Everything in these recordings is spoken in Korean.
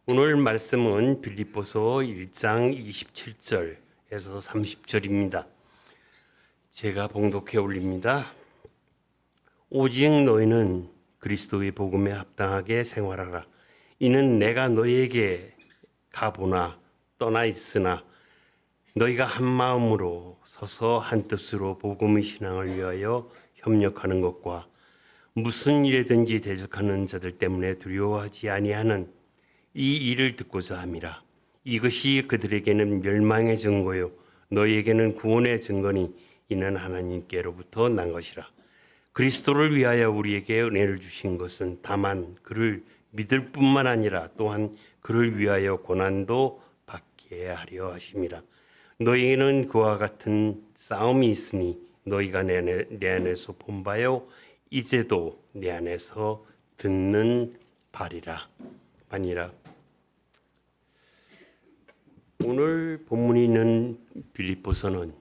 오늘 말씀은 빌립보서 1장 27절에서 30절입니다. 제가 봉독해 올립니다. 오직 너희는 그리스도의 복음에 합당하게 생활하라. 이는 내가 너희에게 가보나 떠나 있으나 너희가 한 마음으로 서서 한 뜻으로 복음의 신앙을 위하여 협력하는 것과 무슨 일에든지 대적하는 자들 때문에 두려워하지 아니하는 이 일을 듣고자 함이라. 이것이 그들에게는 멸망의 증거요 너희에게는 구원의 증거니 이는 하나님께로부터 난 것이라. 그리스도를 위하여 우리에게 은혜를 주신 것은 다만 그를 믿을 뿐만 아니라 또한 그를 위하여 고난도 받게 하려 하심이라. 너희에게는 그와 같은 싸움이 있으니 너희가 내 안에서 본 바요 이제도 내 안에서 듣는 바니라. 오늘 본문이 있는 빌립보서는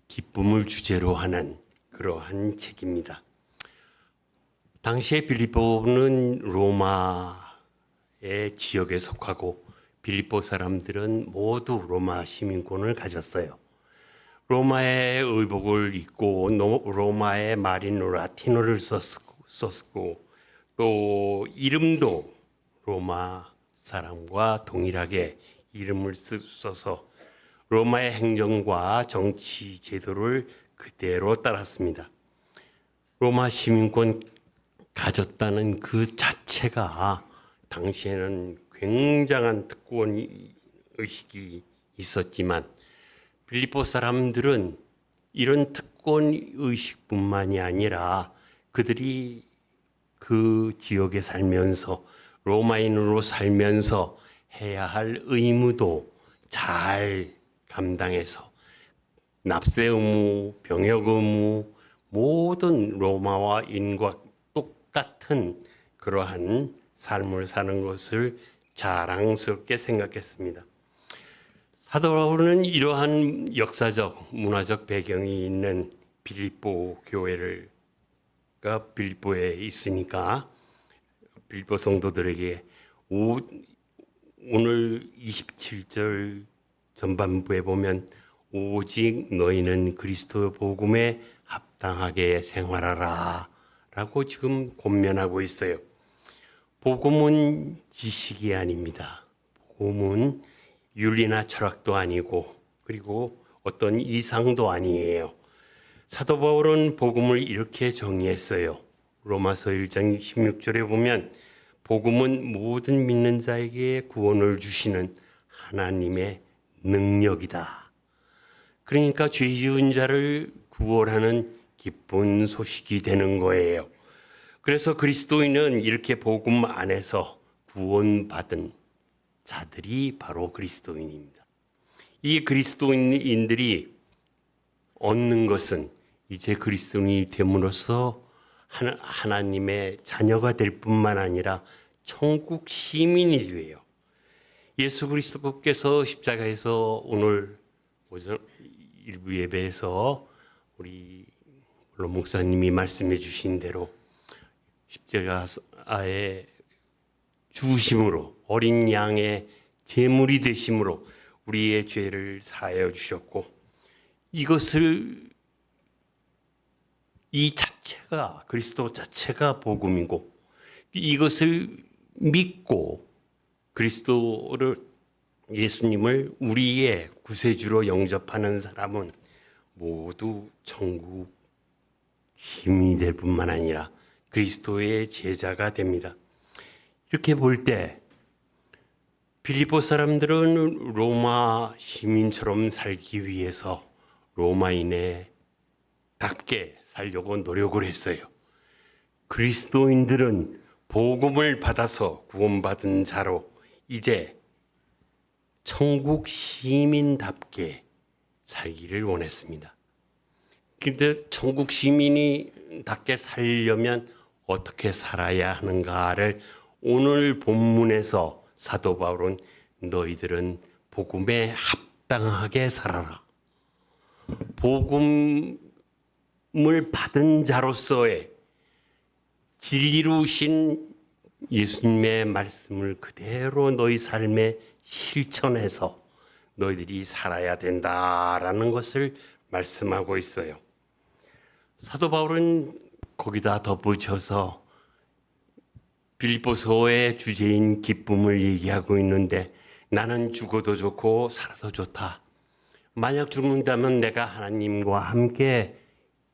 기쁨을 주제로 하는 그러한 책입니다. 당시에 빌립보는 로마의 지역에 속하고 빌립보 사람들은 모두 로마 시민권을 가졌어요. 로마의 의복을 입고 로마의 말인 라틴어를 썼고 또 이름도 로마 사람과 동일하게 이름을 써서 로마의 행정과 정치 제도를 그대로 따랐습니다. 로마 시민권 가졌다는 그 자체가 당시에는 굉장한 특권 의식이 있었지만 빌립보 사람들은 이런 특권 의식뿐만이 아니라 그들이 그 지역에 살면서 로마인으로 살면서 해야 할 의무도 잘 감당해서 납세 의무, 병역 의무, 모든 로마와인과 똑같은 그러한 삶을 사는 것을 자랑스럽게 생각했습니다. 사도 바울은 이러한 역사적, 문화적 배경이 있는 빌립보 교회가 빌립보에 있으니까 빌립보 성도들에게 오늘 27절 전반부에 보면 오직 너희는 그리스도 복음에 합당하게 생활하라 라고 지금 권면하고 있어요. 복음은 지식이 아닙니다. 복음은 윤리나 철학도 아니고 그리고 어떤 이상도 아니에요. 사도 바울은 복음을 이렇게 정의했어요. 로마서 1장 16절에 보면 복음은 모든 믿는 자에게 구원을 주시는 하나님의 능력이다. 그러니까 죄 지은 자를 구원하는 기쁜 소식이 되는 거예요. 그래서 그리스도인은 이렇게 복음 안에서 구원받은 자들이 바로 그리스도인입니다. 이 그리스도인들이 얻는 것은 이제 그리스도인이 됨으로써 하나님의 자녀가 될 뿐만 아니라 천국 시민이 돼요. 예수 그리스도께서 십자가에서 오늘 오전 일부 예배에서 우리 목사님이 말씀해 주신 대로 십자가에 죽으심으로 어린 양의 제물이 되심으로 우리의 죄를 사하여 주셨고 이 자체가 그리스도 자체가 복음이고 이것을 믿고 예수님을 우리의 구세주로 영접하는 사람은 모두 천국 시민이 될 뿐만 아니라 그리스도의 제자가 됩니다. 이렇게 볼 때 빌립보 사람들은 로마 시민처럼 살기 위해서 로마인답게 살려고 노력을 했어요. 그리스도인들은 복음을 받아서 구원받은 자로 이제 천국 시민답게 살기를 원했습니다. 그런데 천국 시민이답게 살려면 어떻게 살아야 하는가를 오늘 본문에서 사도 바울은 너희들은 복음에 합당하게 살아라. 복음을 받은 자로서의 진리로우신 예수님의 말씀을 그대로 너희 삶에 실천해서 너희들이 살아야 된다라는 것을 말씀하고 있어요. 사도 바울은 거기다 덧붙여서 빌립보서의 주제인 기쁨을 얘기하고 있는데, 나는 죽어도 좋고 살아도 좋다. 만약 죽는다면 내가 하나님과 함께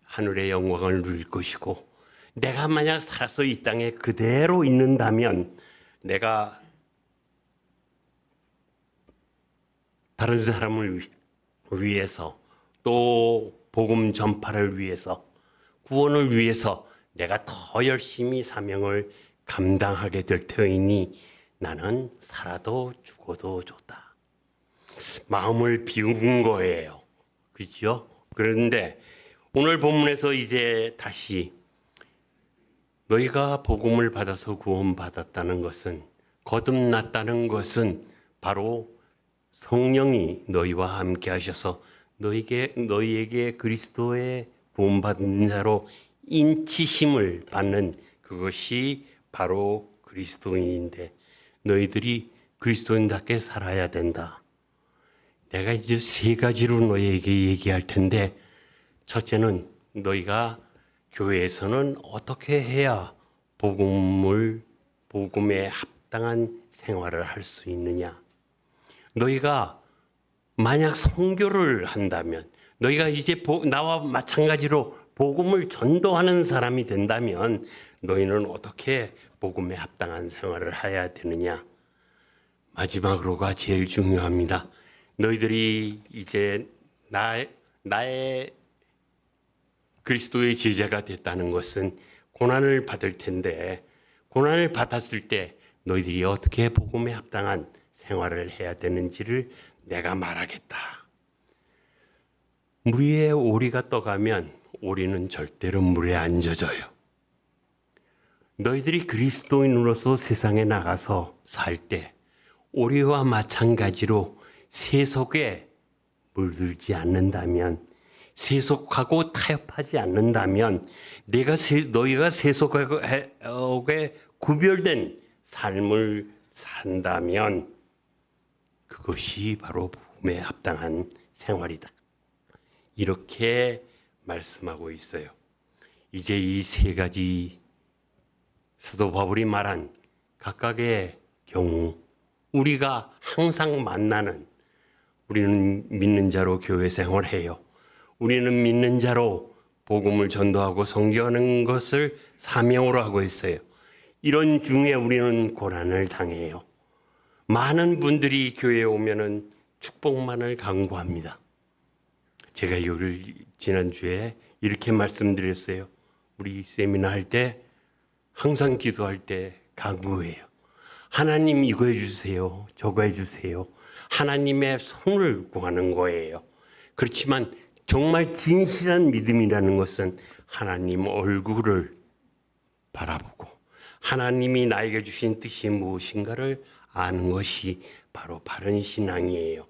하늘의 영광을 누릴 것이고, 내가 만약 살아서 이 땅에 그대로 있는다면 내가 다른 사람을 위해서, 또 복음 전파를 위해서, 구원을 위해서 내가 더 열심히 사명을 감당하게 될 터이니 나는 살아도 죽어도 좋다. 마음을 비운 거예요. 그렇죠? 그런데 오늘 본문에서 이제 다시 너희가 복음을 받아서 구원받았다는 것은, 거듭났다는 것은 바로 성령이 너희와 함께 하셔서 너희에게 그리스도의 구원받은 자로 인치심을 받는 그것이 바로 그리스도인인데, 너희들이 그리스도인답게 살아야 된다. 내가 이제 세 가지로 너희에게 얘기할 텐데, 첫째는 너희가 교회에서는 어떻게 해야 복음에 합당한 생활을 할 수 있느냐. 너희가 만약 선교를 한다면, 너희가 이제 나와 마찬가지로 복음을 전도하는 사람이 된다면 너희는 어떻게 복음에 합당한 생활을 해야 되느냐. 마지막으로가 제일 중요합니다. 너희들이 이제 나의 그리스도의 제자가 됐다는 것은 고난을 받을 텐데, 고난을 받았을 때 너희들이 어떻게 복음에 합당한 생활을 해야 되는지를 내가 말하겠다. 물 위에 오리가 떠가면 오리는 절대로 물에 안 젖어요. 너희들이 그리스도인으로서 세상에 나가서 살 때 오리와 마찬가지로 세속에 물들지 않는다면, 세속하고 타협하지 않는다면, 너희가 세속에 구별된 삶을 산다면 그것이 바로 복음에 합당한 생활이다. 이렇게 말씀하고 있어요. 이제 이 세 가지 사도 바울이 말한 각각의 경우, 우리가 항상 만나는, 우리는 믿는 자로 교회 생활해요. 우리는 믿는 자로 복음을 전도하고 선교하는 것을 사명으로 하고 있어요. 이런 중에 우리는 고난을 당해요. 많은 분들이 교회에 오면은 축복만을 강구합니다. 제가 지난주에 이렇게 말씀드렸어요. 우리 세미나 할 때 항상 기도할 때 강구해요. 하나님 이거 해주세요. 저거 해주세요. 하나님의 손을 구하는 거예요. 그렇지만 정말 진실한 믿음이라는 것은 하나님 얼굴을 바라보고 하나님이 나에게 주신 뜻이 무엇인가를 아는 것이 바로 바른 신앙이에요.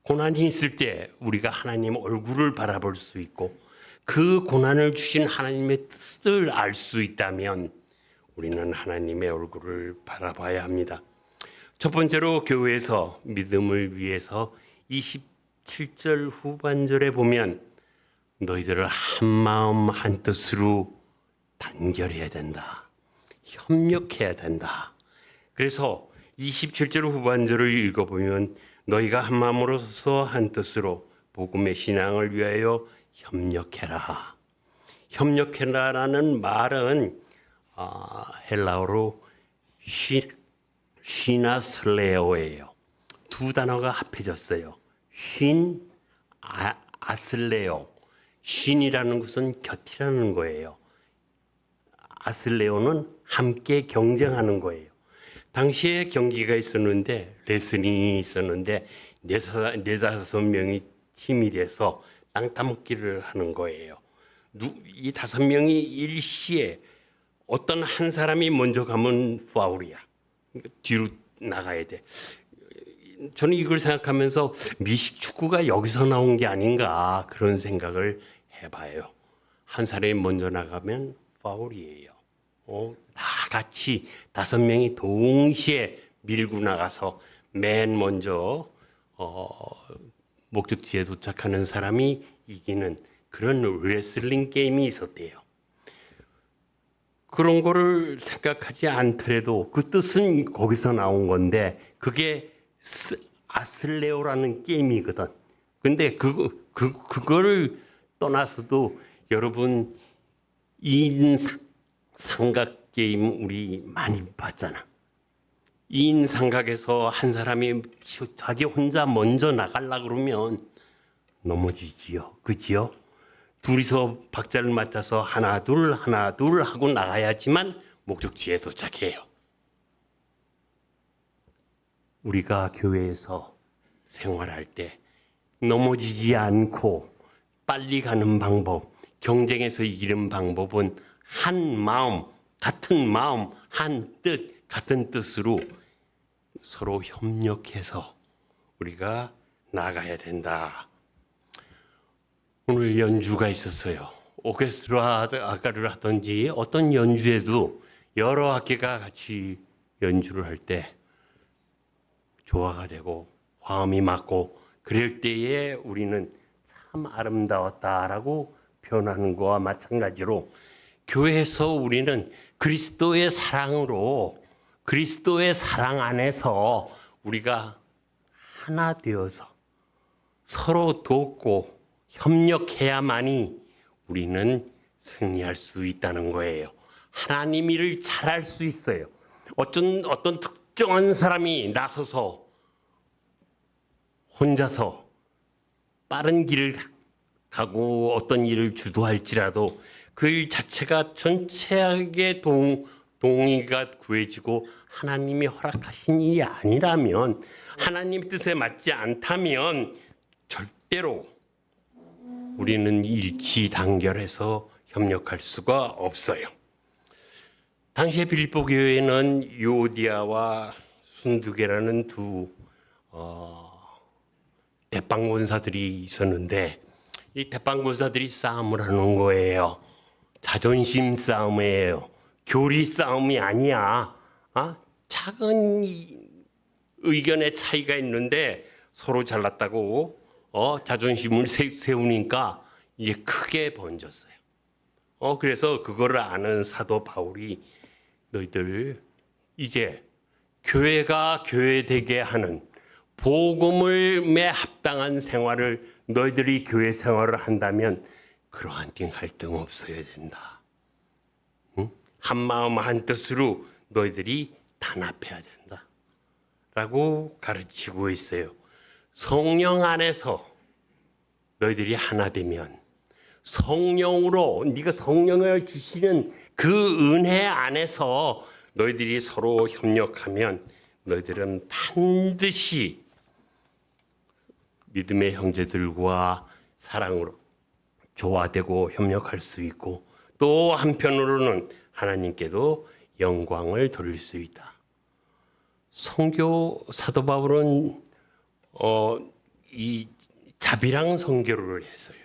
고난이 있을 때 우리가 하나님 얼굴을 바라볼 수 있고, 그 고난을 주신 하나님의 뜻을 알 수 있다면 우리는 하나님의 얼굴을 바라봐야 합니다. 첫 번째로 교회에서 믿음을 위해서 27절 후반절에 보면 너희들을 한 마음 한 뜻으로 단결해야 된다. 협력해야 된다. 그래서 27절 후반절을 읽어보면 너희가 한 마음으로서 한 뜻으로 복음의 신앙을 위하여 협력해라. 협력해라라는 말은 헬라어로 시나슬레오예요. 두 단어가 합해졌어요. 아슬레오. 신이라는 것은 곁이라는 거예요. 아슬레오는 함께 경쟁하는 거예요. 당시에 경기가 있었는데, 레슬링이 있었는데, 네다섯 명이 팀이 돼서 땅 따먹기를 하는 거예요. 이 5명이 일시에 어떤 한 사람이 먼저 가면 파울이야. 뒤로 나가야 돼. 저는 이걸 생각하면서 미식 축구가 여기서 나온 게 아닌가 그런 생각을 해봐요. 한 사람이 먼저 나가면 파울이에요. 다 같이 5명이 동시에 밀고 나가서 맨 먼저 목적지에 도착하는 사람이 이기는 그런 레슬링 게임이 있었대요. 그런 거를 생각하지 않더라도 그 뜻은 거기서 나온 건데 그게 아슬레오라는 게임이거든. 근데 그거를 떠나서도 여러분 인 삼각 게임 우리 많이 봤잖아. 2인 삼각에서 한 사람이 자기 혼자 먼저 나가려고 그러면 넘어지지요. 그지요? 둘이서 박자를 맞춰서 하나 둘 하고 나가야지만 목적지에 도착해요. 우리가 교회에서 생활할 때 넘어지지 않고 빨리 가는 방법, 경쟁에서 이기는 방법은 한 마음, 한 뜻, 같은 뜻으로 서로 협력해서 우리가 나가야 된다. 오늘 연주가 있었어요. 오케스트라를 하든지 어떤 연주에도 여러 악기가 같이 연주를 할 때 조화가 되고 화음이 맞고 그럴 때에 우리는 참 아름다웠다라고 표현하는 것과 마찬가지로 교회에서 우리는 그리스도의 사랑으로 그리스도의 사랑 안에서 우리가 하나 되어서 서로 돕고 협력해야만이 우리는 승리할 수 있다는 거예요. 하나님 일을 잘할 수 있어요. 어떤 특정한 사람이 나서서 혼자서 빠른 길을 가고 어떤 일을 주도할지라도 그 일 자체가 전체에게 동의가 구해지고 하나님이 허락하신 일이 아니라면 하나님 뜻에 맞지 않다면 절대로 우리는 일치단결해서 협력할 수가 없어요. 당시에 빌립보 교회에는 유오디아와 순두계라는 두 대빵 권사들이 있었는데 이 대빵 권사들이 싸움을 하는 거예요. 자존심 싸움이에요. 교리 싸움이 아니야. 작은 의견의 차이가 있는데 서로 잘났다고 자존심을 세우니까 이게 크게 번졌어요. 그래서 그거를 아는 사도 바울이 너희들 이제 교회가 교회되게 하는 복음에 합당한 생활을 너희들이 교회 생활을 한다면 그러한 갈등 없어야 된다. 응? 한 마음 한 뜻으로 너희들이 단합해야 된다. 라고 가르치고 있어요. 성령 안에서 너희들이 하나 되면 성령으로 네가 성령을 주시는 그 은혜 안에서 너희들이 서로 협력하면 너희들은 반드시 믿음의 형제들과 사랑으로 조화되고 협력할 수 있고 또 한편으로는 하나님께도 영광을 돌릴 수 있다. 선교 사도 바울은 이 자비랑 선교를 했어요.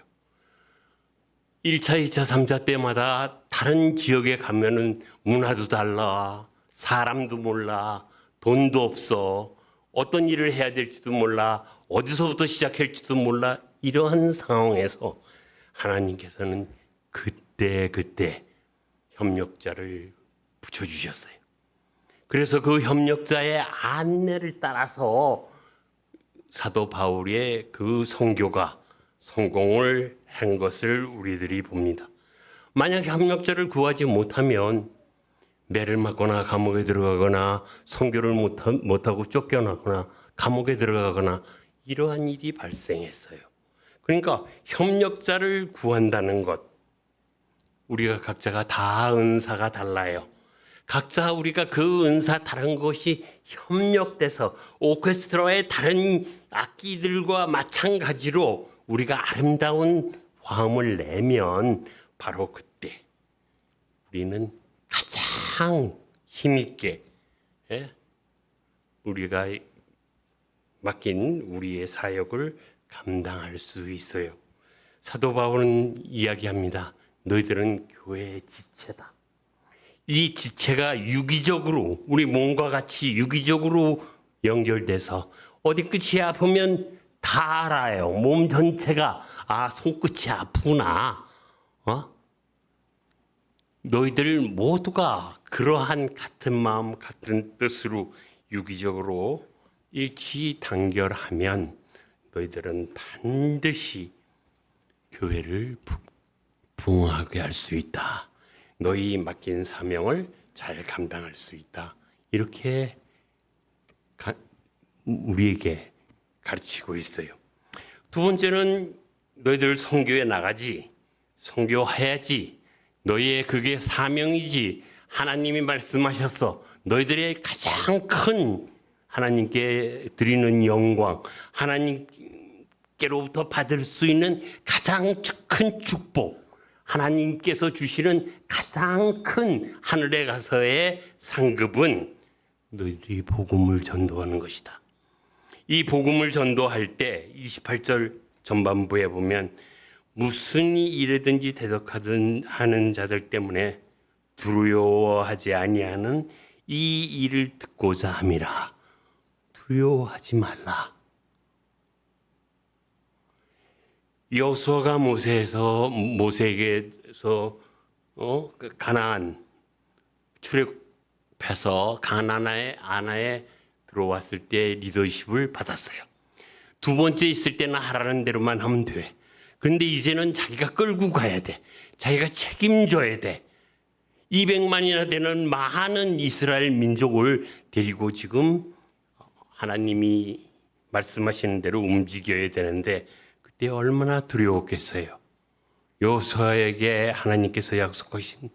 1차, 2차, 3차 때마다 다른 지역에 가면은 문화도 달라, 사람도 몰라, 돈도 없어, 어떤 일을 해야 될지도 몰라, 어디서부터 시작할지도 몰라. 이러한 상황에서 하나님께서는 그때 협력자를 붙여주셨어요. 그래서 그 협력자의 안내를 따라서 사도 바울의 그 선교가 성공을 한 것을 우리들이 봅니다. 만약 협력자를 구하지 못하면 매를 맞거나 감옥에 들어가거나 선교를 못하고 쫓겨나거나 감옥에 들어가거나 이러한 일이 발생했어요. 그러니까 협력자를 구한다는 것, 우리가 각자가 다 은사가 달라요. 각자 우리가 그 은사 다른 것이 협력돼서 오케스트라의 다른 악기들과 마찬가지로 우리가 아름다운 화음을 내면 바로 그때 우리는 가장 힘있게 우리가 맡긴 우리의 사역을 감당할 수 있어요. 사도 바울은 이야기합니다. 너희들은 교회의 지체다. 이 지체가 유기적으로 우리 몸과 같이 유기적으로 연결돼서 어디 끝이 아프면 다 알아요. 몸 전체가 손끝이 아프구나. 너희들 모두가 그러한 같은 마음 같은 뜻으로 유기적으로 일치 단결하면 너희들은 반드시 교회를 부흥하게 할 수 있다. 너희 맡긴 사명을 잘 감당할 수 있다. 이렇게 우리에게 가르치고 있어요. 두 번째는 너희들 선교에 나가지, 선교해야지. 너희의 그게 사명이지. 하나님이 말씀하셨어. 너희들의 가장 큰 하나님께 드리는 영광, 하나님께로부터 받을 수 있는 가장 큰 축복, 하나님께서 주시는 가장 큰 하늘에 가서의 상급은 너희들이 복음을 전도하는 것이다. 이 복음을 전도할 때 28절 전반부에 보면 무슨 일이든지 대적하든 하는 자들 때문에 두려워하지 아니하는 이 일을 듣고자 함이라. 두려워하지 말라. 여호수아가 모세에게서 가나안 출애굽해서 가나안의 아나에 들어왔을 때 리더십을 받았어요. 두 번째 있을 때는 하라는 대로만 하면 돼. 그런데 이제는 자기가 끌고 가야 돼. 자기가 책임져야 돼. 200만이나 되는 많은 이스라엘 민족을 데리고 지금 하나님이 말씀하시는 대로 움직여야 되는데 그때 얼마나 두려웠겠어요. 여호수아에게 하나님께서 약속하신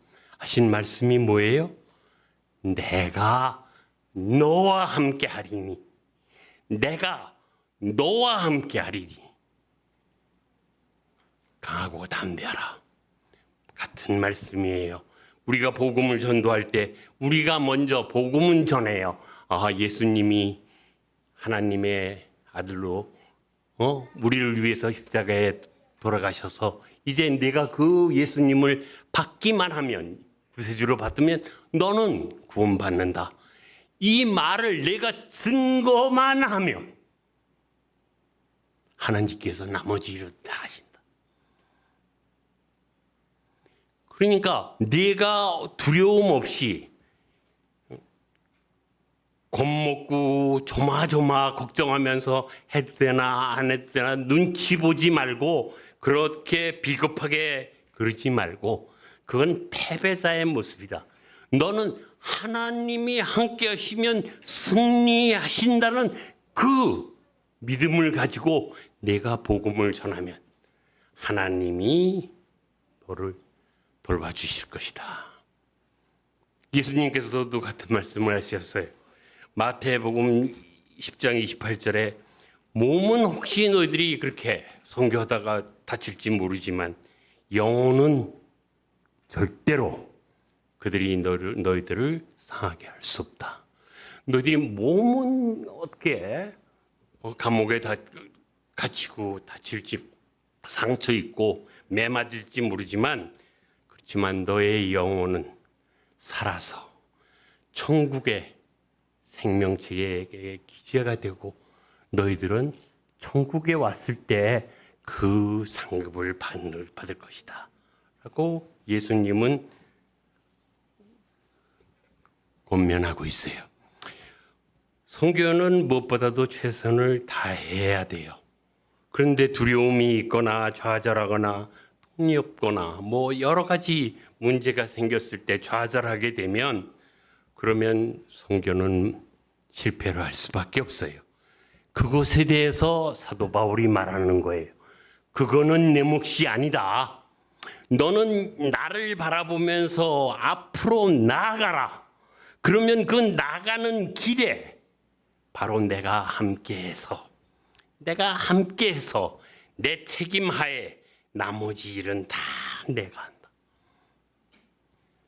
말씀이 뭐예요? 내가 너와 함께 하리니, 내가 너와 함께 하리니. 강하고 담대하라. 같은 말씀이에요. 우리가 복음을 전도할 때 우리가 먼저 복음은 전해요. 예수님이 하나님의 아들로 우리를 위해서 십자가에 돌아가셔서 이제 내가 그 예수님을 받기만 하면, 구세주로 받으면 너는 구원받는다. 이 말을 내가 증거만 하면 하나님께서 나머지 일을 다 하신다. 그러니까 네가 두려움 없이 겁먹고 조마조마 걱정하면서 해도 되나 안 해도 되나 눈치 보지 말고 그렇게 비겁하게 그러지 말고, 그건 패배자의 모습이다. 너는 하나님이 함께 하시면 승리하신다는 그 믿음을 가지고 내가 복음을 전하면 하나님이 너를 돌봐주실 것이다. 예수님께서도 같은 말씀을 하셨어요. 마태복음 10장 28절에 몸은 혹시 너희들이 그렇게 선교하다가 다칠지 모르지만 영혼은 절대로 그들이 너희들을 상하게 할 수 없다. 너희들이 몸은 어떻게 감옥에 갇히고 다칠지, 상처 입고 매 맞을지 모르지만, 그렇지만 너의 영혼은 살아서 천국의 생명체의 기제가 되고 너희들은 천국에 왔을 때 그 상급을 받을 것이다 라고 예수님은 권면하고 있어요. 선교는 무엇보다도 최선을 다해야 돼요. 그런데 두려움이 있거나 좌절하거나 돈이 없거나 여러 가지 문제가 생겼을 때 좌절하게 되면, 그러면 선교는 실패를 할 수밖에 없어요. 그것에 대해서 사도 바울이 말하는 거예요. 그거는 내 몫이 아니다. 너는 나를 바라보면서 앞으로 나아가라. 그러면 그 나가는 길에 바로 내가 함께해서 내 책임하에 나머지 일은 다 내가 한다.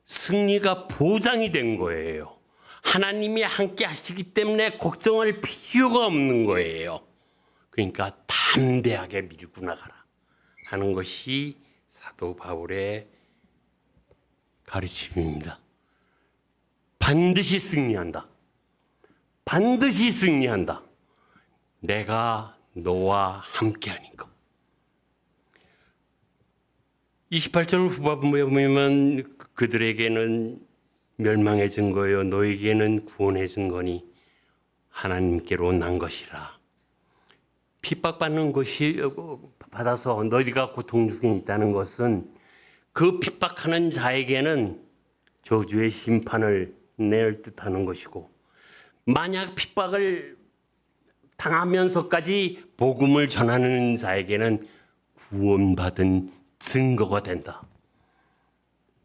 승리가 보장이 된 거예요. 하나님이 함께 하시기 때문에 걱정할 필요가 없는 거예요. 그러니까 담대하게 밀고 나가라 하는 것이 사도 바울의 가르침입니다. 반드시 승리한다. 반드시 승리한다. 내가 너와 함께하니까. 28절 후반부에 보면 그들에게는 멸망해진 거요 너에게는 구원해진 거니 하나님께로 난 것이라. 핍박받는 것이 받아서 너희가 고통 중에 있다는 것은 그 핍박하는 자에게는 저주의 심판을 낼 듯하는 것이고, 만약 핍박을 당하면서까지 복음을 전하는 자에게는 구원받은 증거가 된다.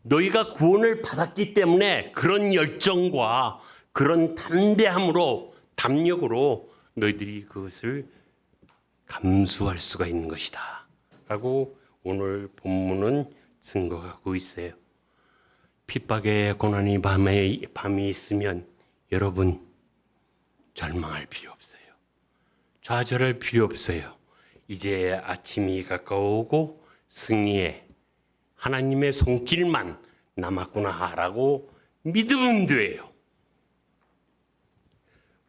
너희가 구원을 받았기 때문에 그런 열정과 그런 담대함으로, 담력으로 너희들이 그것을 감수할 수가 있는 것이다 라고 오늘 본문은 증거하고 있어요. 핍박의 고난이 밤이 있으면 여러분 절망할 필요 없어요. 좌절할 필요 없어요. 이제 아침이 가까워오고 승리의 하나님의 손길만 남았구나라고 믿으면 돼요.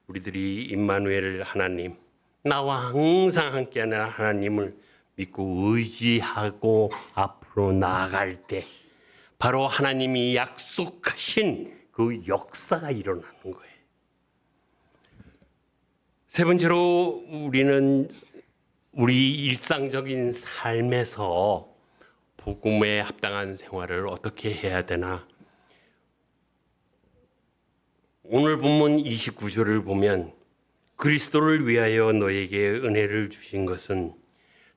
우리들이 임마누엘 하나님, 나와 항상 함께하는 하나님을 믿고 의지하고 앞으로 나아갈 때 바로 하나님이 약속하신 그 역사가 일어나는 거예요. 세 번째로 우리는 우리 일상적인 삶에서 복음에 합당한 생활을 어떻게 해야 되나? 오늘 본문 29절을 보면 그리스도를 위하여 너에게 은혜를 주신 것은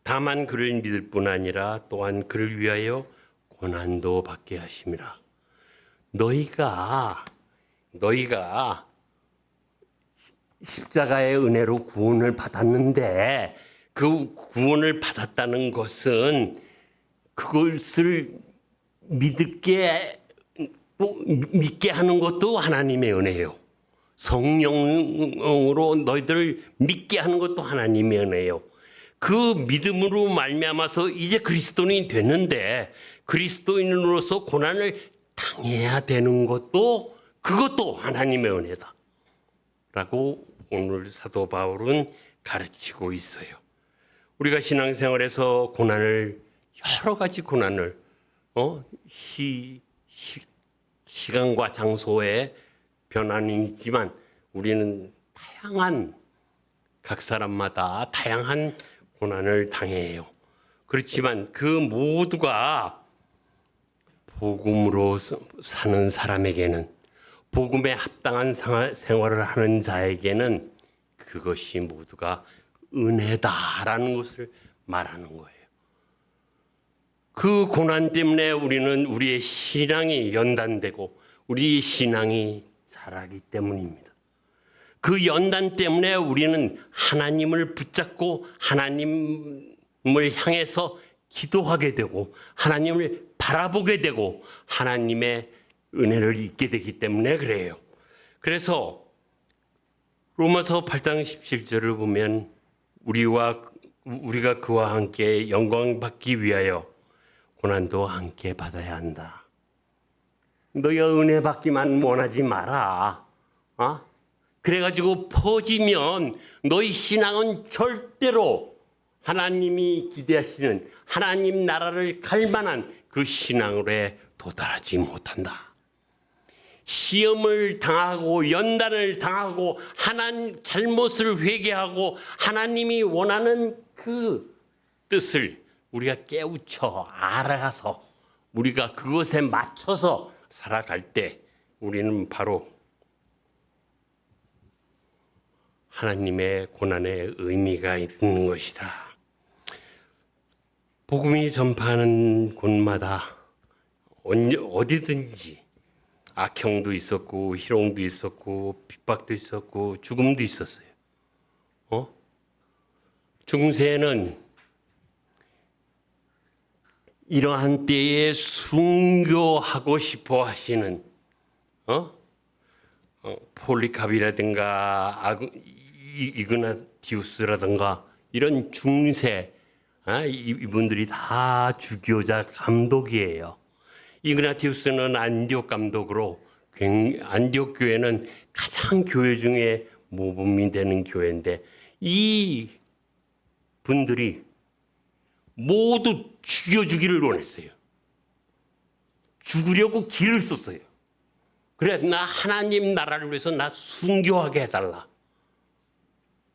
다만 그를 믿을 뿐 아니라 또한 그를 위하여 고난도 받게 하심이라. 너희가 십자가의 은혜로 구원을 받았는데 그 구원을 받았다는 것은 그것을 믿게 하는 것도 하나님의 은혜예요. 성령으로 너희들을 믿게 하는 것도 하나님의 은혜예요. 그 믿음으로 말미암아서 이제 그리스도인이 됐는데 그리스도인으로서 고난을 당해야 되는 것도 그것도 하나님의 은혜다 라고 오늘 사도 바울은 가르치고 있어요. 우리가 신앙생활에서 여러 가지 고난을 시간과 장소의 변화는 있지만 우리는 각 사람마다 다양한 고난을 당해요. 그렇지만 그 모두가 복음으로 사는 사람에게는, 복음에 합당한 생활을 하는 자에게는 그것이 모두가 은혜다라는 것을 말하는 거예요. 그 고난 때문에 우리는 우리의 신앙이 연단되고 우리 신앙이 자라기 때문입니다. 그 연단 때문에 우리는 하나님을 붙잡고 하나님을 향해서 기도하게 되고 하나님을 바라보게 되고 하나님의 은혜를 잊게 되기 때문에 그래요. 그래서 로마서 8장 17절을 보면 우리가 그와 함께 영광 받기 위하여 고난도 함께 받아야 한다. 너희가 은혜 받기만 원하지 마라. 그래가지고 퍼지면 너희 신앙은 절대로 하나님이 기대하시는 하나님 나라를 갈 만한 그 신앙으로 도달하지 못한다. 시험을 당하고 연단을 당하고 하나님 잘못을 회개하고 하나님이 원하는 그 뜻을 우리가 깨우쳐 알아서 우리가 그것에 맞춰서 살아갈 때 우리는 바로 하나님의 고난의 의미가 있는 것이다. 복음이 전파하는 곳마다 어디든지 악형도 있었고 희롱도 있었고 핍박도 있었고 죽음도 있었어요. 중세에는 이러한 때에 순교하고 싶어 하시는 폴리캅이라든가 이그나티우스라든가 이런 중세 이분들이 다 주교자 감독이에요. 이그나티우스는 안디옥 감독으로 안디옥 교회는 가장 교회 중에 모범이 되는 교회인데 이 분들이 모두 죽여주기를 원했어요. 죽으려고 길을 썼어요. 그래, 나 하나님 나라를 위해서 나 순교하게 해달라.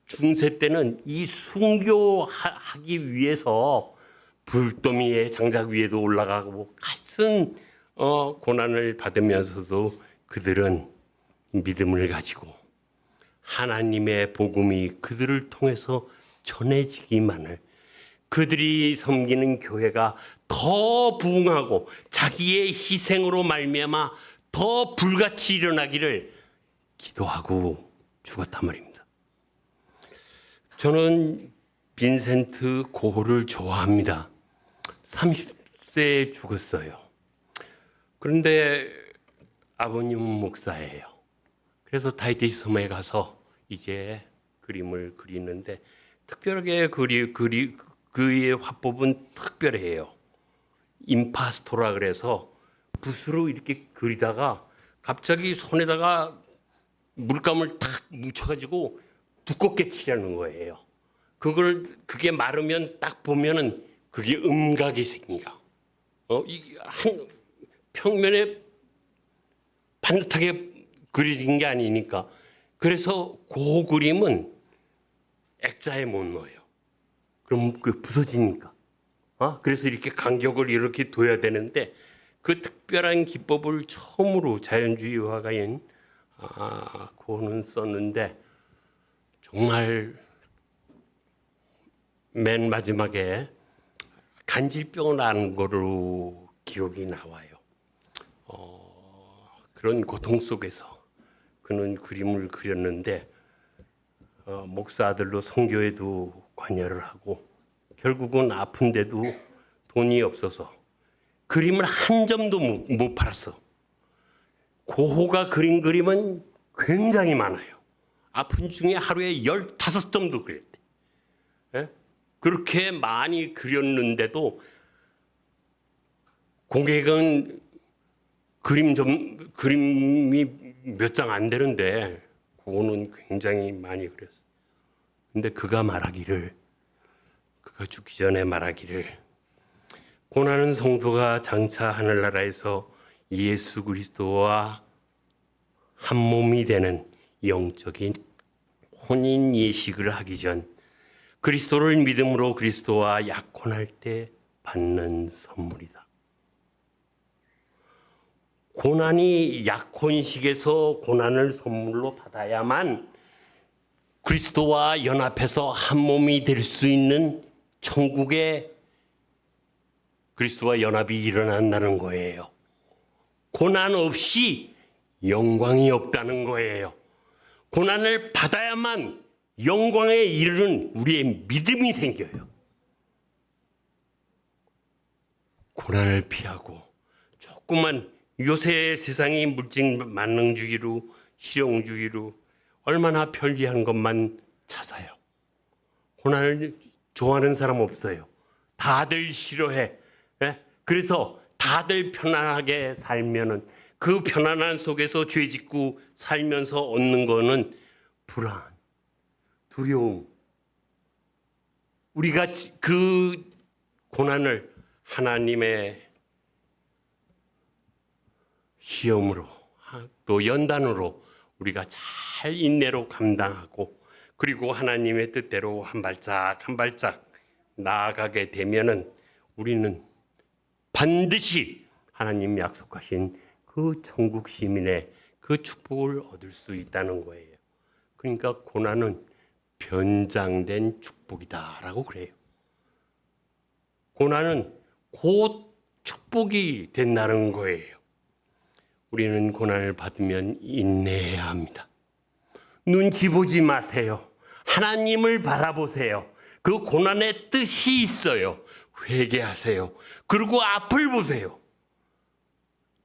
중세 때는 이 순교하기 위해서 불더미의 장작 위에도 올라가고 같은 고난을 받으면서도 그들은 믿음을 가지고 하나님의 복음이 그들을 통해서 전해지기만을, 그들이 섬기는 교회가 더 부흥하고 자기의 희생으로 말미암아 더 불같이 일어나기를 기도하고 죽었단 말입니다. 저는 빈센트 고호를 좋아합니다. 30세에 죽었어요. 그런데 아버님은 목사예요. 그래서 타히티 섬에 가서 이제 그림을 그리는데 특별하게 그의 화법은 특별해요. 임파스토라 그래서 붓으로 이렇게 그리다가 갑자기 손에다가 물감을 탁 묻혀가지고 두껍게 칠하는 거예요. 그게 마르면 딱 보면은 그게 음각이 생겨. 이 한 평면에 반듯하게 그려진 게 아니니까. 그래서 그 그림은 액자에 못 넣어요. 그럼 그 부서지니까. 그래서 이렇게 간격을 이렇게 둬야 되는데 그 특별한 기법을 처음으로 자연주의 화가인 고는 썼는데 정말 맨 마지막에 간질병 난 거로 기록이 나와요. 그런 고통 속에서 그는 그림을 그렸는데 목사들로 선교에도 관여를 하고 결국은 아픈데도 돈이 없어서 그림을 한 점도 못 팔았어. 고호가 그린 그림은 굉장히 많아요. 아픈 중에 하루에 15점도 그렸대. 예? 그렇게 많이 그렸는데도 고객은 그림이 몇 장 안 되는데 그거는 굉장히 많이 그렸어. 근데 그가 죽기 전에 말하기를 고난은 성도가 장차 하늘나라에서 예수 그리스도와 한 몸이 되는 영적인 혼인 예식을 하기 전 그리스도를 믿음으로 그리스도와 약혼할 때 받는 선물이다. 고난이 약혼식에서 고난을 선물로 받아야만 그리스도와 연합해서 한 몸이 될 수 있는 천국에 그리스도와 연합이 일어난다는 거예요. 고난 없이 영광이 없다는 거예요. 고난을 받아야만 영광에 이르는 우리의 믿음이 생겨요. 고난을 피하고 조금만 요새 세상이 물질 만능주의로 실용주의로 얼마나 편리한 것만 찾아요. 고난을 좋아하는 사람 없어요. 다들 싫어해. 그래서 다들 편안하게 살면은 그 편안한 속에서 죄 짓고 살면서 얻는 거는 불안, 두려움. 우리가 그 고난을 하나님의 시험으로 또 연단으로 우리가 잘 인내로 감당하고 그리고 하나님의 뜻대로 한 발짝 한 발짝 나아가게 되면은 우리는 반드시 하나님 약속하신 그 천국 시민의 그 축복을 얻을 수 있다는 거예요. 그러니까 고난은 변장된 축복이다라고 그래요. 고난은 곧 축복이 된다는 거예요. 우리는 고난을 받으면 인내해야 합니다. 눈치 보지 마세요. 하나님을 바라보세요. 그 고난의 뜻이 있어요. 회개하세요. 그리고 앞을 보세요.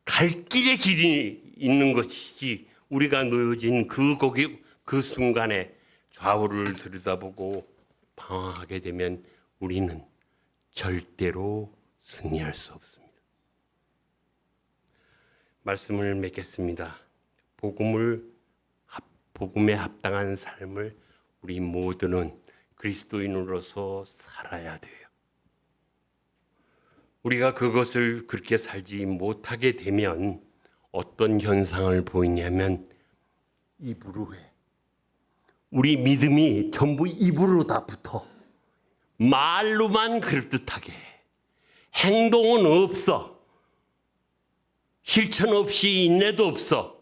갈 길에 길이 있는 것이지 우리가 놓여진 그 순간에 좌우를 들여다보고 방황하게 되면 우리는 절대로 승리할 수 없습니다. 말씀을 맺겠습니다. 복음에 합당한 삶을 우리 모두는 그리스도인으로서 살아야 돼요. 우리가 그것을 그렇게 살지 못하게 되면 어떤 현상을 보이냐면 입으로 해. 우리 믿음이 전부 입으로 다 붙어. 말로만 그럴듯하게 해. 행동은 없어. 실천 없이 인내도 없어.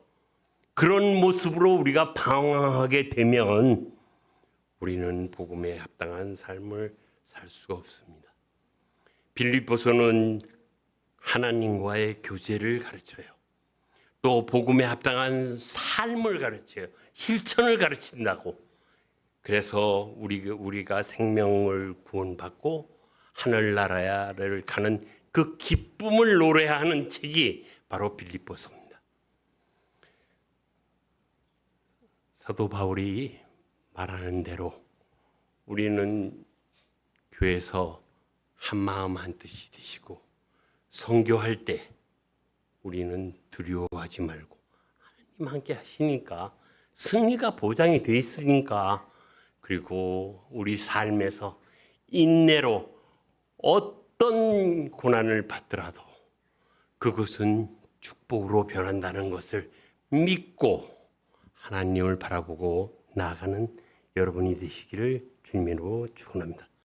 그런 모습으로 우리가 방황하게 되면 우리는 복음에 합당한 삶을 살 수가 없습니다. 빌립보서는 하나님과의 교제를 가르쳐요. 또 복음에 합당한 삶을 가르쳐요. 실천을 가르친다고. 그래서 우리가 생명을 구원받고 하늘나라를 가는 그 기쁨을 노래하는 책이 바로 빌립보서입니다. 사도 바울이 말하는 대로 우리는 교회에서 한마음 한뜻이 되시고 선교할 때 우리는 두려워하지 말고 하나님 함께 하시니까 승리가 보장이 돼 있으니까, 그리고 우리 삶에서 인내로 어떤 고난을 받더라도 그것은 축복으로 변한다는 것을 믿고 하나님을 바라보고 나아가는 여러분이 되시기를 주님으로 축원합니다.